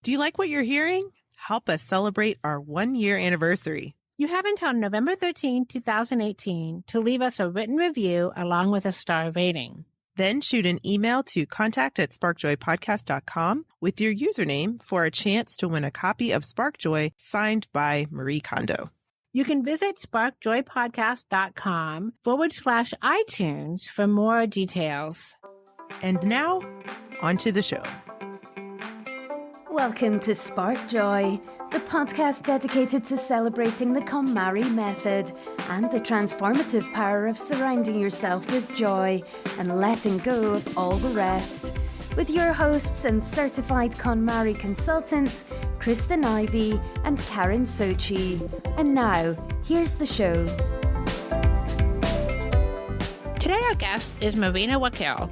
Do you like what you're hearing? Help us celebrate our 1-year anniversary. You have until November 13, 2018 to leave us a written review along with a star rating. Then shoot an email to contact@sparkjoypodcast.com with your username for a chance to win a copy of Sparkjoy signed by Marie Kondo. You can visit sparkjoypodcast.com/iTunes for more details. And now, on to the show. Welcome to Spark Joy, the podcast dedicated to celebrating the KonMari method and the transformative power of surrounding yourself with joy and letting go of all the rest. With your hosts and certified KonMari consultants, Kristen Ivy and Karin Sochi. And now, here's the show. Today our guest is Marina Wakil.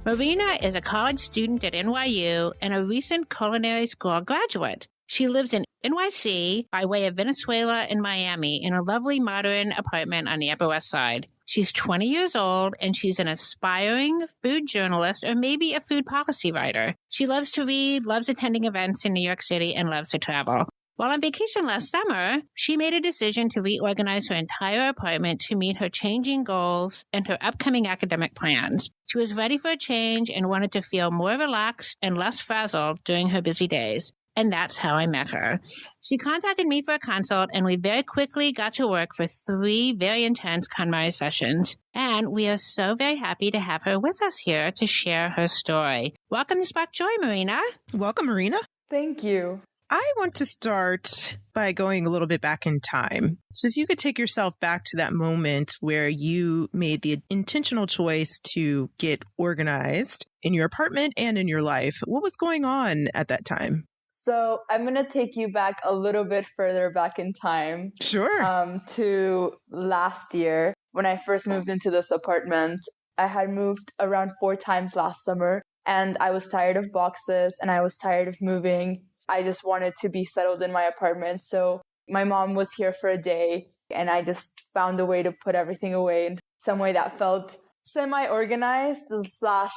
Marina is a college student at NYU and a recent culinary school graduate. She lives in NYC by way of Venezuela and Miami in a lovely modern apartment on the Upper West Side. She's 20 years old and she's an aspiring food journalist or maybe a food policy writer. She loves to read, loves attending events in New York City, and loves to travel. While on vacation last summer, she made a decision to reorganize her entire apartment to meet her changing goals and her upcoming academic plans. She was ready for a change and wanted to feel more relaxed and less frazzled during her busy days. And that's how I met her. She contacted me for a consult, and we very quickly got to work for 3 very intense KonMari sessions. And we are so very happy to have her with us here to share her story. Welcome to Spark Joy, Marina. Welcome, Marina. Thank you. I want to start by going a little bit back in time. So if you could take yourself back to that moment where you made the intentional choice to get organized in your apartment and in your life, what was going on at that time? So I'm going to take you back a little bit further back in time. Sure. To last year when I first moved into this apartment. I had moved around 4 times last summer, and I was tired of boxes and I was tired of moving. I just wanted to be settled in my apartment. So my mom was here for a day and I just found a way to put everything away in some way that felt semi-organized /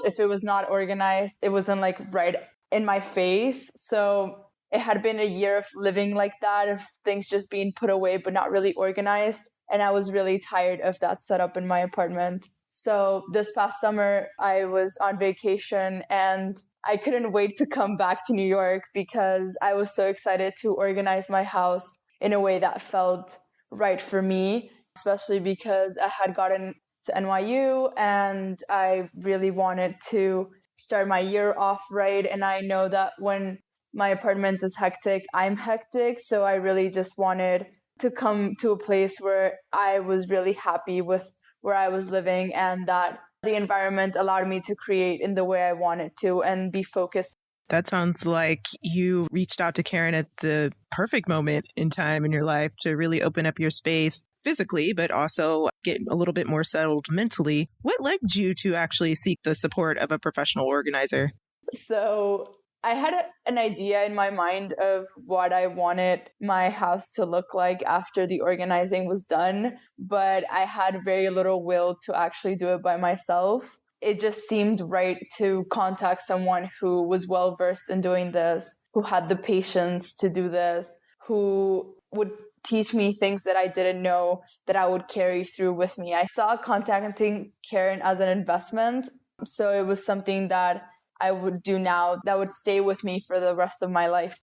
if it was not organized, it wasn't like right in my face. So it had been a year of living like that, of things just being put away but not really organized. And I was really tired of that setup in my apartment. So this past summer, I was on vacation and I couldn't wait to come back to New York because I was so excited to organize my house in a way that felt right for me, especially because I had gotten to NYU and I really wanted to start my year off right. And I know that when my apartment is hectic, I'm hectic. So I really just wanted to come to a place where I was really happy with where I was living and that the environment allowed me to create in the way I wanted to and be focused. That sounds like you reached out to Karin at the perfect moment in time in your life to really open up your space physically, but also get a little bit more settled mentally. What led you to actually seek the support of a professional organizer? So I had an idea in my mind of what I wanted my house to look like after the organizing was done, but I had very little will to actually do it by myself. It just seemed right to contact someone who was well versed in doing this, who had the patience to do this, who would teach me things that I didn't know that I would carry through with me. I saw contacting Karin as an investment, so it was something that I would do now that would stay with me for the rest of my life.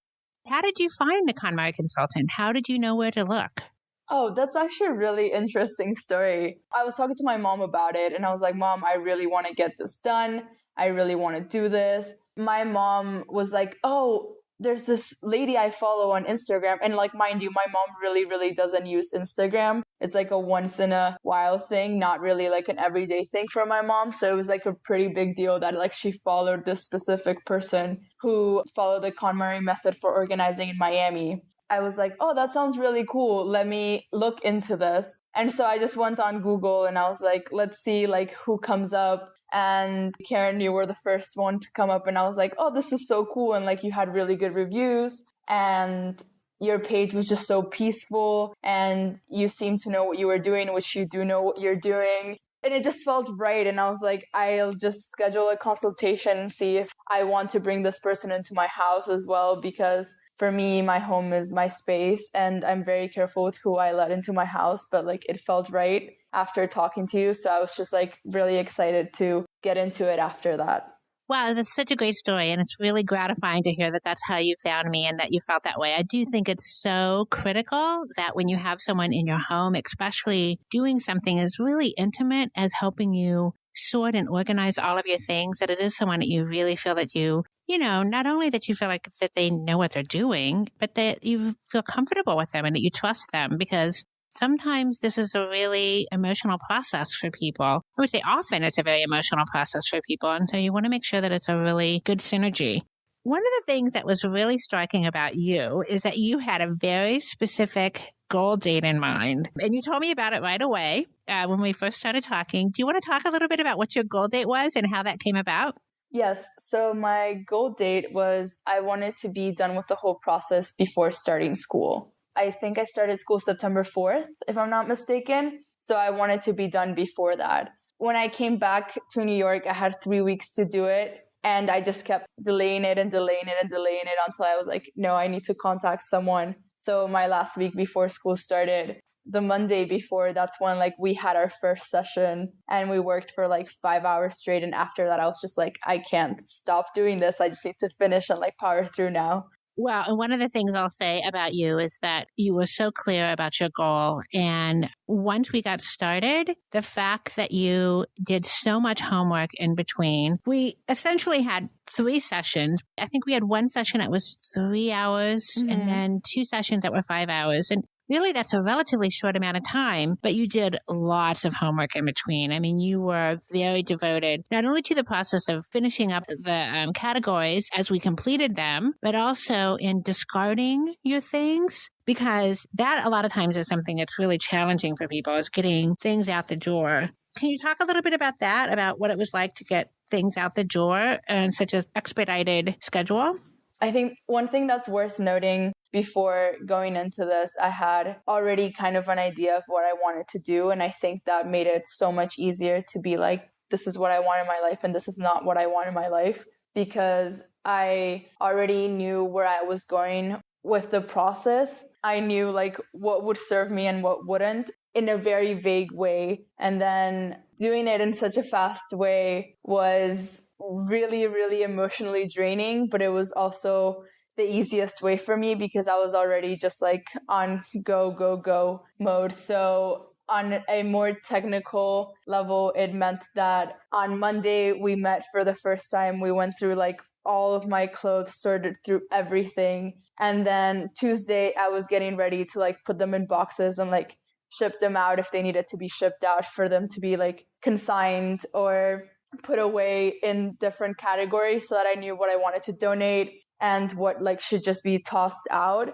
How did you find the KonMari Consultant? How did you know where to look? Oh, that's actually a really interesting story. I was talking to my mom about it and I was like, Mom, I really want to get this done. I really want to do this. My mom was like, oh, there's this lady I follow on Instagram. And like, mind you, my mom really, really doesn't use Instagram. It's like a once in a while thing, not really like an everyday thing for my mom. So it was like a pretty big deal that like she followed this specific person who followed the KonMari method for organizing in Miami. I was like, oh, that sounds really cool. Let me look into this. And so I just went on Google and I was like, let's see like who comes up. And Karin, you were the first one to come up and I was like, oh, this is so cool. And like you had really good reviews and your page was just so peaceful and you seemed to know what you were doing, which you do know what you're doing. And it just felt right. And I was like, I'll just schedule a consultation and see if I want to bring this person into my house as well. Because for me, my home is my space and I'm very careful with who I let into my house. But like it felt right after talking to you. So I was just like really excited to get into it after that. Wow, that's such a great story. And it's really gratifying to hear that that's how you found me and that you felt that way. I do think it's so critical that when you have someone in your home, especially doing something as really intimate as helping you sort and organize all of your things, that it is someone that you really feel that not only that you feel like that they know what they're doing, but that you feel comfortable with them and that you trust them, because sometimes this is a really emotional process for people. I would say often it's a very emotional process for people. And so you want to make sure that it's a really good synergy. One of the things that was really striking about you is that you had a very specific goal date in mind. And you told me about it right away when we first started talking. Do you want to talk a little bit about what your goal date was and how that came about? Yes. So my goal date was I wanted to be done with the whole process before starting school. I think I started school September 4th, if I'm not mistaken. So I wanted to be done before that. When I came back to New York, I had 3 weeks to do it. And I just kept delaying it until I was like, no, I need to contact someone. So my last week before school started, the Monday before, that's when like we had our first session and we worked for like 5 hours straight. And after that, I was just like, I can't stop doing this. I just need to finish and like power through now. Well, and one of the things I'll say about you is that you were so clear about your goal. And once we got started, the fact that you did so much homework in between, we essentially had 3 sessions. I think we had one session that was 3 hours and then 2 sessions that were 5 hours. And really, that's a relatively short amount of time, but you did lots of homework in between. I mean, you were very devoted, not only to the process of finishing up the categories as we completed them, but also in discarding your things, because that a lot of times is something that's really challenging for people, is getting things out the door. Can you talk a little bit about that, about what it was like to get things out the door in such an expedited schedule? I think one thing that's worth noting before going into this, I had already kind of an idea of what I wanted to do. And I think that made it so much easier to be like, this is what I want in my life and this is not what I want in my life, because I already knew where I was going with the process. I knew like what would serve me and what wouldn't, in a very vague way. And then doing it in such a fast way was really, really emotionally draining, but it was also the easiest way for me because I was already just like on go mode. So on a more technical level, it meant that on Monday we met for the first time. We went through like all of my clothes, sorted through everything. And then Tuesday I was getting ready to like put them in boxes and like ship them out if they needed to be shipped out, for them to be like consigned or put away in different categories so that I knew what I wanted to donate and what like should just be tossed out.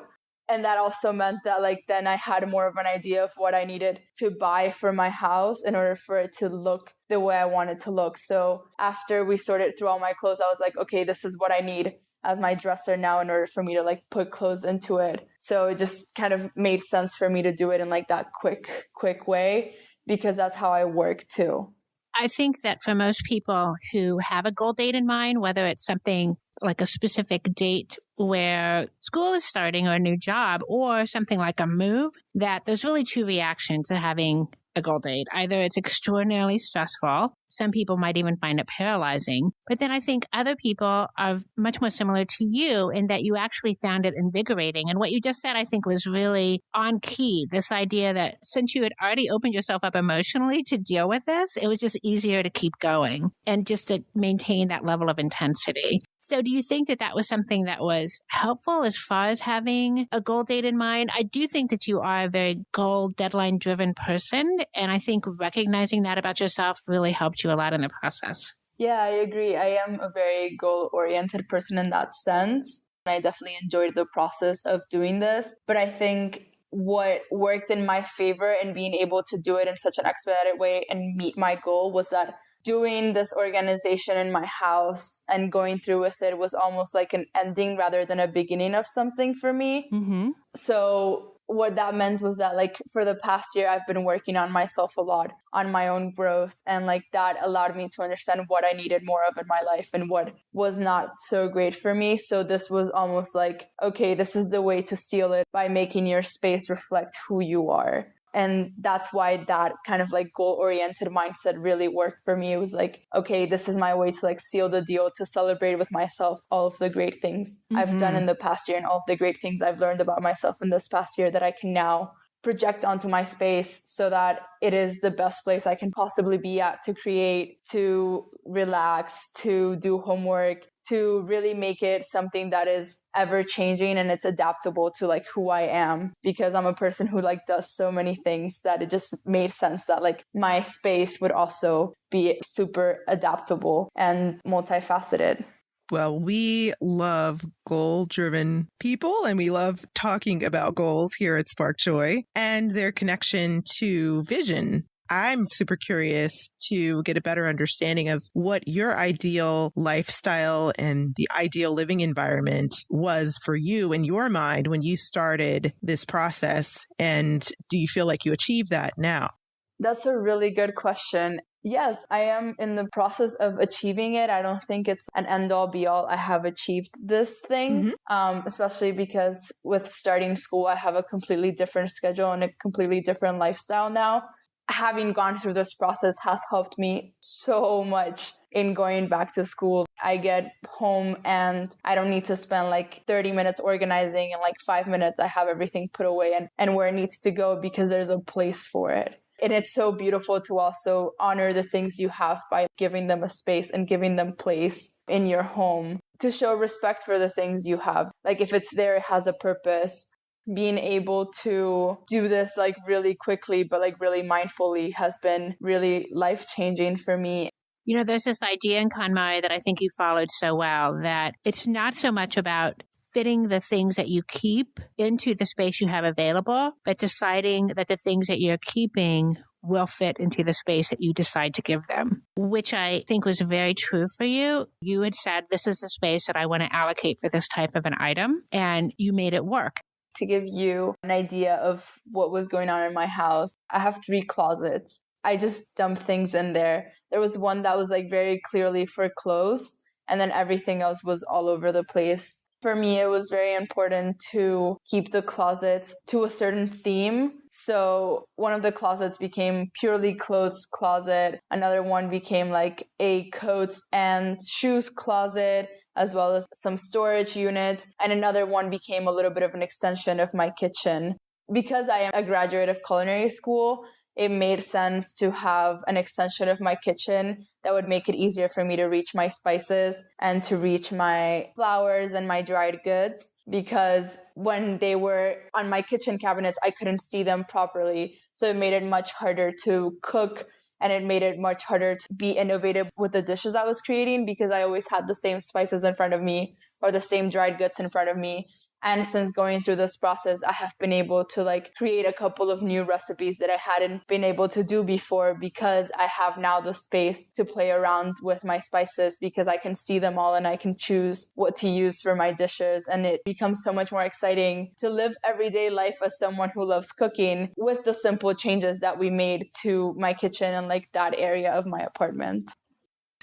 And that also meant that like then I had more of an idea of what I needed to buy for my house in order for it to look the way I wanted to look. So after we sorted through all my clothes, I was like, okay, this is what I need as my dresser now in order for me to like put clothes into it. So it just kind of made sense for me to do it in like that quick way, because that's how I work too. I think that for most people who have a goal date in mind, whether it's something like a specific date where school is starting or a new job, or something like a move, that there's really 2 reactions to having a goal date. Either it's extraordinarily stressful. Some people might even find it paralyzing. But then I think other people are much more similar to you in that you actually found it invigorating. And what you just said, I think, was really on key. This idea that since you had already opened yourself up emotionally to deal with this, it was just easier to keep going and just to maintain that level of intensity. So do you think that that was something that was helpful as far as having a goal date in mind? I do think that you are a very goal deadline driven person. And I think recognizing that about yourself really helped you a lot in the process. Yeah, I agree. I am a very goal-oriented person in that sense. I definitely enjoyed the process of doing this. But I think what worked in my favor in being able to do it in such an expedited way and meet my goal was that doing this organization in my house and going through with it was almost like an ending rather than a beginning of something for me. Mm-hmm. So what that meant was that like for the past year, I've been working on myself a lot, on my own growth. And like that allowed me to understand what I needed more of in my life and what was not so great for me. So this was almost like, okay, this is the way to seal it by making your space reflect who you are. And that's why that kind of like goal-oriented mindset really worked for me. It was like, okay, this is my way to like seal the deal, to celebrate with myself all of the great things I've done in the past year and all of the great things I've learned about myself in this past year that I can now project onto my space so that it is the best place I can possibly be at to create, to relax, to do homework, to really make it something that is ever changing and it's adaptable to like who I am, because I'm a person who like does so many things that it just made sense that like my space would also be super adaptable and multifaceted. Well, we love goal-driven people and we love talking about goals here at Spark Joy and their connection to vision. I'm super curious to get a better understanding of what your ideal lifestyle and the ideal living environment was for you in your mind when you started this process. And do you feel like you achieved that now? That's a really good question. Yes, I am in the process of achieving it. I don't think it's an end all be all. I have achieved this thing, especially because with starting school, I have a completely different schedule and a completely different lifestyle now. Having gone through this process has helped me so much in going back to school. I get home and I don't need to spend like 30 minutes organizing, and like 5 minutes I have everything put away and where it needs to go because there's a place for it. And it's so beautiful to also honor the things you have by giving them a space and giving them place in your home, to show respect for the things you have. Like if it's there, it has a purpose. Being able to do this like really quickly, but like really mindfully has been really life-changing for me. You know, there's this idea in KonMari that I think you followed so well, that it's not so much about fitting the things that you keep into the space you have available, but deciding that the things that you're keeping will fit into the space that you decide to give them, which I think was very true for you. You had said, this is the space that I want to allocate for this type of an item, and you made it work. To give you an idea of what was going on in my house, I have 3 closets. I just dump things in there. There was one that was like very clearly for clothes, and then everything else was all over the place. For me, it was very important to keep the closets to a certain theme. So one of the closets became purely clothes closet. Another one became like a coats and shoes closet, as well as some storage units. And another one became a little bit of an extension of my kitchen. Because I am a graduate of culinary school, it made sense to have an extension of my kitchen that would make it easier for me to reach my spices and to reach my flours and my dried goods. Because when they were on my kitchen cabinets, I couldn't see them properly. So it made it much harder to cook, and it made it much harder to be innovative with the dishes I was creating, because I always had the same spices in front of me or the same dried goods in front of me. And since going through this process, I have been able to like create a couple of new recipes that I hadn't been able to do before, because I have now the space to play around with my spices, because I can see them all and I can choose what to use for my dishes. And it becomes so much more exciting to live everyday life as someone who loves cooking with the simple changes that we made to my kitchen and like that area of my apartment.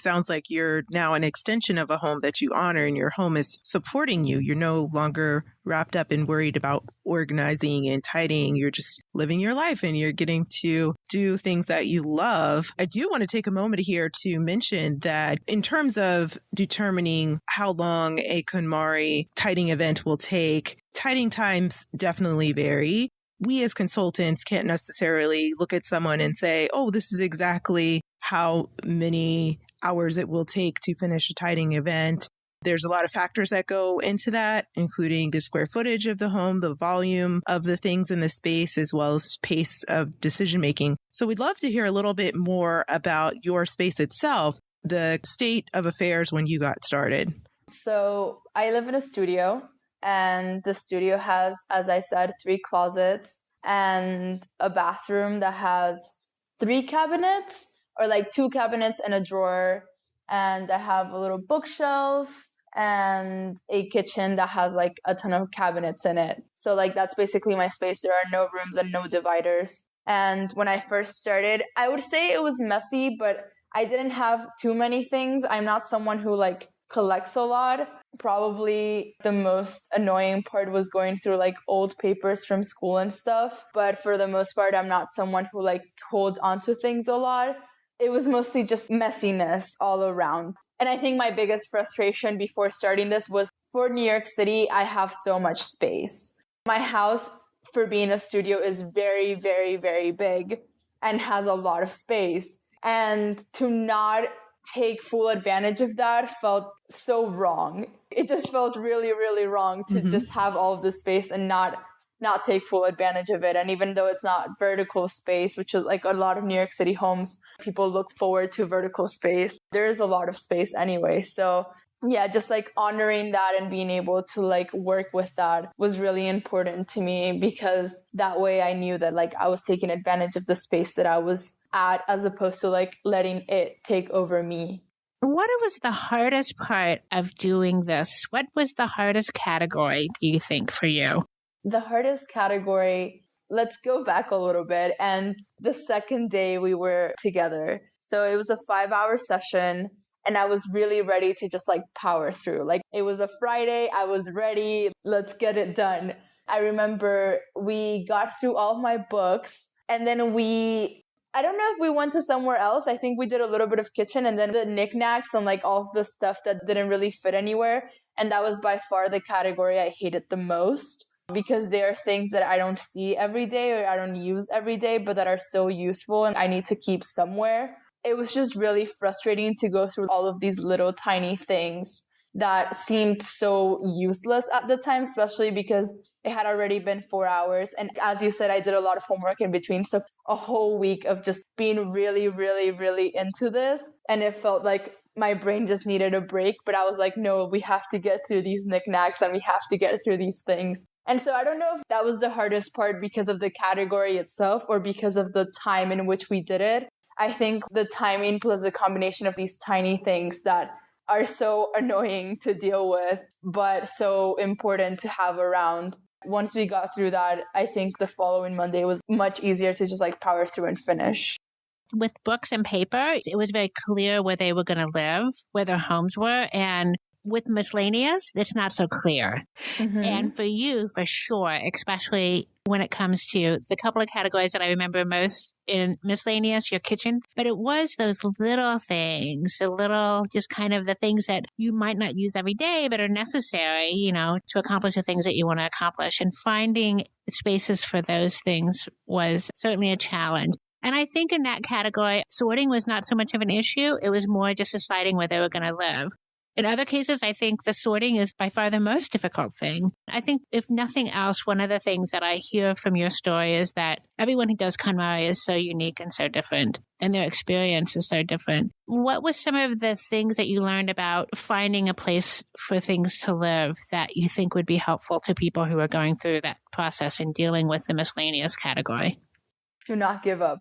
Sounds like you're now an extension of a home that you honor, and your home is supporting you. You're no longer wrapped up and worried about organizing and tidying. You're just living your life and you're getting to do things that you love. I do want to take a moment here to mention that in terms of determining how long a KonMari tidying event will take, tidying times definitely vary. We as consultants can't necessarily look at someone and say, oh, this is exactly how many hours it will take to finish a tidying event. There's a lot of factors that go into that, including the square footage of the home, the volume of the things in the space, as well as pace of decision making. So we'd love to hear a little bit more about your space itself, the state of affairs when you got started. So I live in a studio, and the studio has, as I said, 3 closets and a bathroom that has 3 cabinets, or like 2 cabinets and a drawer. And I have a little bookshelf and a kitchen that has like a ton of cabinets in it. So like that's basically my space. There are no rooms and no dividers. And when I first started, I would say it was messy, but I didn't have too many things. I'm not someone who like collects a lot. Probably the most annoying part was going through like old papers from school and stuff. But for the most part, I'm not someone who like holds onto things a lot. It was mostly just messiness all around. And I think my biggest frustration before starting this was for New York City, I have so much space. My house for being a studio is very, very, very big and has a lot of space. And to not take full advantage of that felt so wrong. It just felt really, really wrong to just have all of the space and not take full advantage of it. And even though it's not vertical space, which is like a lot of New York City homes, people look forward to vertical space. There is a lot of space anyway. So yeah, just like honoring that and being able to like work with that was really important to me, because that way I knew that like I was taking advantage of the space that I was at, as opposed to like letting it take over me. What was the hardest part of doing this? What was the hardest category, do you think, for you? The hardest category, let's go back a little bit. And the second day we were together. So it was a 5-hour session. And I was really ready to just like power through. Like it was a Friday, I was ready, let's get it done. I remember we got through all of my books, and then I don't know if we went to somewhere else. I think we did a little bit of kitchen, and then the knickknacks and like all of the stuff that didn't really fit anywhere. And that was by far the category I hated the most, because there are things that I don't see every day or I don't use every day, but that are so useful and I need to keep somewhere. It was just really frustrating to go through all of these little tiny things that seemed so useless at the time, especially because it had already been 4 hours. And as you said, I did a lot of homework in between. So a whole week of just being really, really, really into this. And it felt like my brain just needed a break. But I was like, no, we have to get through these knickknacks and we have to get through these things. And so I don't know if that was the hardest part because of the category itself or because of the time in which we did it. I think the timing plus the combination of these tiny things that are so annoying to deal with, but so important to have around. Once we got through that, I think the following Monday was much easier to just like power through and finish. With books and paper, it was very clear where they were going to live, where their homes were. And with miscellaneous, it's not so clear. And for you, for sure, especially when it comes to the couple of categories that I remember most in miscellaneous, your kitchen, but it was those little things, the little, just kind of the things that you might not use every day, but are necessary, you know, to accomplish the things that you want to accomplish. And finding spaces for those things was certainly a challenge. And I think in that category, sorting was not so much of an issue. It was more just deciding where they were going to live. In other cases, I think the sorting is by far the most difficult thing. I think if nothing else, one of the things that I hear from your story is that everyone who does KonMari is so unique and so different, and their experience is so different. What were some of the things that you learned about finding a place for things to live that you think would be helpful to people who are going through that process and dealing with the miscellaneous category? Do not give up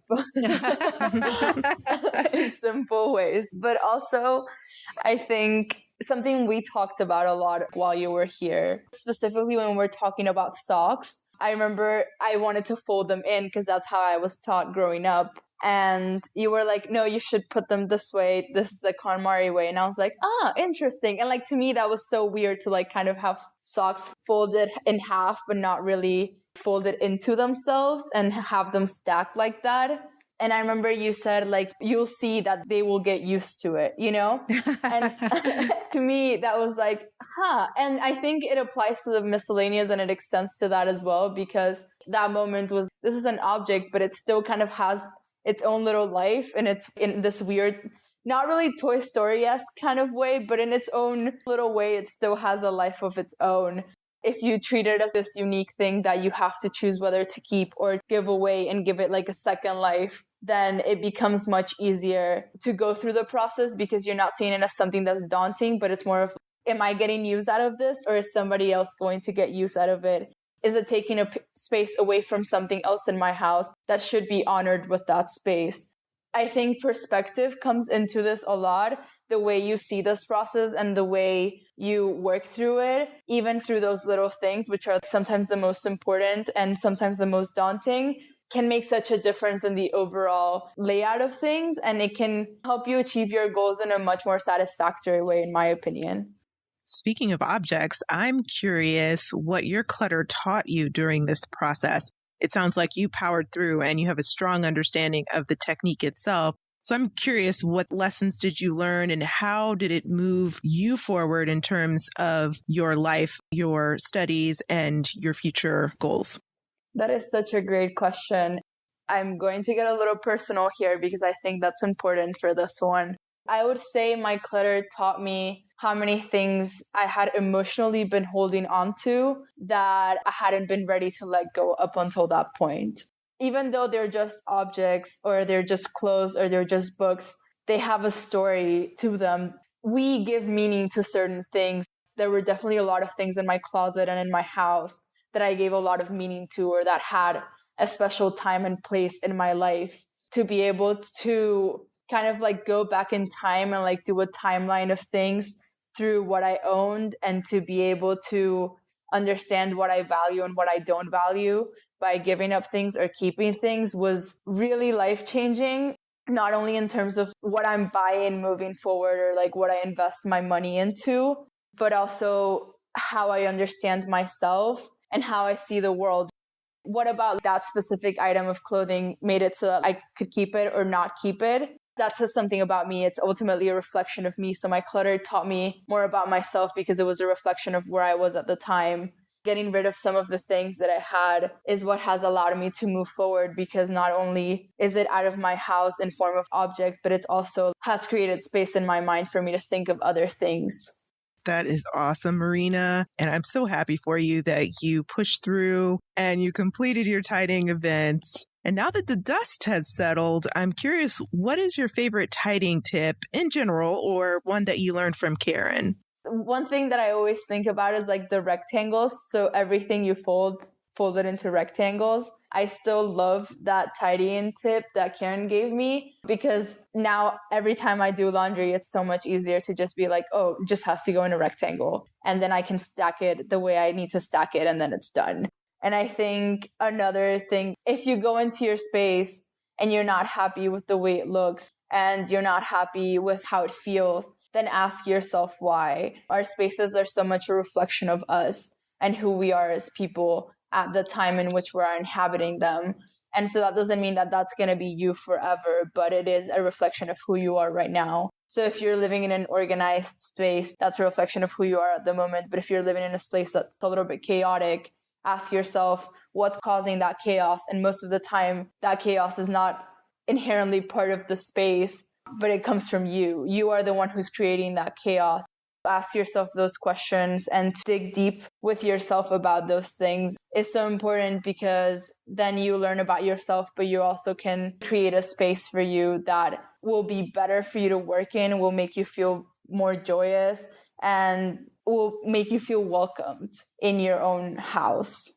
in simple ways. But also, I think something we talked about a lot while you were here, specifically when we're talking about socks. I remember I wanted to fold them in because that's how I was taught growing up. And you were like, no, you should put them this way. This is the KonMari way. And I was like, interesting. And like, to me, that was so weird to like kind of have socks folded in half, but not really folded into themselves and have them stacked like that. And I remember you said, like, you'll see that they will get used to it, you know? And to me, that was like, And I think it applies to the miscellaneous and it extends to that as well, because that moment was, this is an object, but it still kind of has its own little life. And it's in this weird, not really Toy Story-esque kind of way, but in its own little way, it still has a life of its own. If you treat it as this unique thing that you have to choose whether to keep or give away and give it like a second life, then it becomes much easier to go through the process, because you're not seeing it as something that's daunting, but it's more of, am I getting use out of this, or is somebody else going to get use out of it? Is it taking a space away from something else in my house that should be honored with that space? I think perspective comes into this a lot. the way you see this process and the way you work through it, even through those little things, which are sometimes the most important and sometimes the most daunting, can make such a difference in the overall layout of things. And it can help you achieve your goals in a much more satisfactory way, in my opinion. Speaking of objects, I'm curious what your clutter taught you during this process. It sounds like you powered through and you have a strong understanding of the technique itself. So I'm curious, what lessons did you learn and how did it move you forward in terms of your life, your studies, and your future goals? That is such a great question. I'm going to get a little personal here because I think that's important for this one. I would say my clutter taught me how many things I had emotionally been holding on to that I hadn't been ready to let go up until that point. Even though they're just objects or they're just clothes or they're just books, they have a story to them. We give meaning to certain things. There were definitely a lot of things in my closet and in my house that I gave a lot of meaning to or that had a special time and place in my life. To be able to kind of like go back in time and like do a timeline of things through what I owned and to be able to understand what I value and what I don't value by giving up things or keeping things was really life-changing, not only in terms of what I'm buying moving forward or like what I invest my money into, but also how I understand myself and how I see the world. What about that specific item of clothing made it so that I could keep it or not keep it? That says something about me. It's ultimately a reflection of me. So my clutter taught me more about myself because it was a reflection of where I was at the time. Getting rid of some of the things that I had is what has allowed me to move forward, because not only is it out of my house in form of object, but it also has created space in my mind for me to think of other things. That is awesome, Marina. And I'm so happy for you that you pushed through and you completed your tidying events. And now that the dust has settled, I'm curious, what is your favorite tidying tip in general or one that you learned from Karin? One thing that I always think about is like the rectangles. So everything you fold it into rectangles. I still love that tidying tip that Karin gave me, because now every time I do laundry, it's so much easier to just be like, oh, it just has to go in a rectangle. And then I can stack it the way I need to stack it and then it's done. And I think another thing, if you go into your space and you're not happy with the way it looks and you're not happy with how it feels, then ask yourself why. Our spaces are so much a reflection of us and who we are as people at the time in which we're inhabiting them. And so that doesn't mean that that's going to be you forever, but it is a reflection of who you are right now. So if you're living in an organized space, that's a reflection of who you are at the moment. But if you're living in a space that's a little bit chaotic, ask yourself what's causing that chaos. And most of the time, that chaos is not inherently part of the space, but it comes from you. You are the one who's creating that chaos. Ask yourself those questions and dig deep with yourself about those things. It's so important, because then you learn about yourself, but you also can create a space for you that will be better for you to work in, will make you feel more joyous, and will make you feel welcomed in your own house.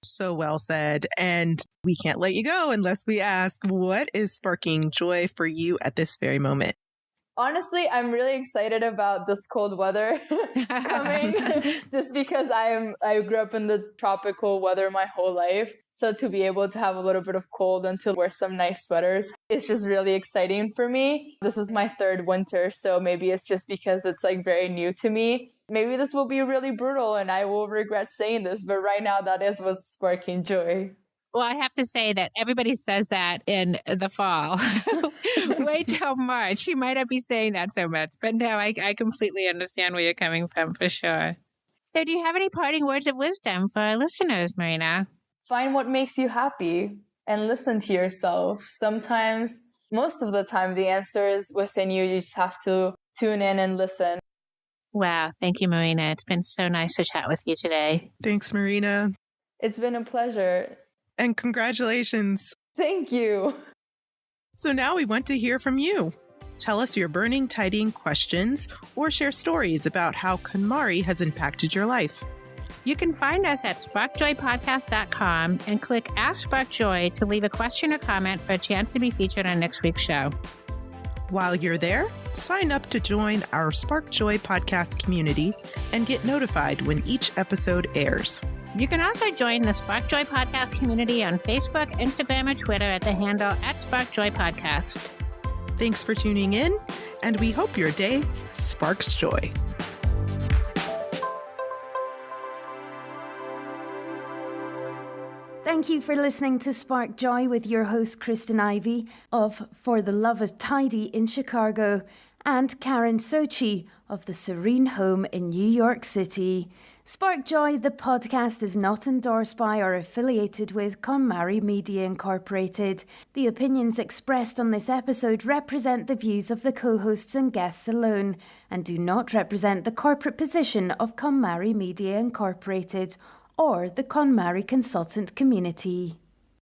So well said. And we can't let you go unless we ask, what is sparking joy for you at this very moment? Honestly, I'm really excited about this cold weather coming, just because I grew up in the tropical weather my whole life. So to be able to have a little bit of cold and to wear some nice sweaters, it's just really exciting for me. This is my third winter, so maybe it's just because it's like very new to me. Maybe this will be really brutal and I will regret saying this, but right now that is what's sparking joy. Well, I have to say that everybody says that in the fall. Wait till March. You might not be saying that so much, but no, I completely understand where you're coming from for sure. So do you have any parting words of wisdom for our listeners, Marina? Find what makes you happy and listen to yourself. Sometimes, most of the time, the answer is within you. You just have to tune in and listen. Wow. Thank you, Marina. It's been so nice to chat with you today. Thanks, Marina. It's been a pleasure. And congratulations. Thank you. So now we want to hear from you. Tell us your burning tidying questions or share stories about how KonMari has impacted your life. You can find us at sparkjoypodcast.com and click Ask Spark Joy to leave a question or comment for a chance to be featured on next week's show. While you're there, sign up to join our Spark Joy podcast community and get notified when each episode airs. You can also join the Spark Joy Podcast community on Facebook, Instagram, and Twitter at the handle @SparkJoyPodcast. Thanks for tuning in, and we hope your day sparks joy. Thank you for listening to Spark Joy with your host, Kristen Ivy of For the Love of Tidy in Chicago and Karin Sochi of the Serene Home in New York City. Spark Joy, the podcast, is not endorsed by or affiliated with KonMari Media Incorporated. The opinions expressed on this episode represent the views of the co-hosts and guests alone and do not represent the corporate position of KonMari Media Incorporated or the KonMari Consultant community.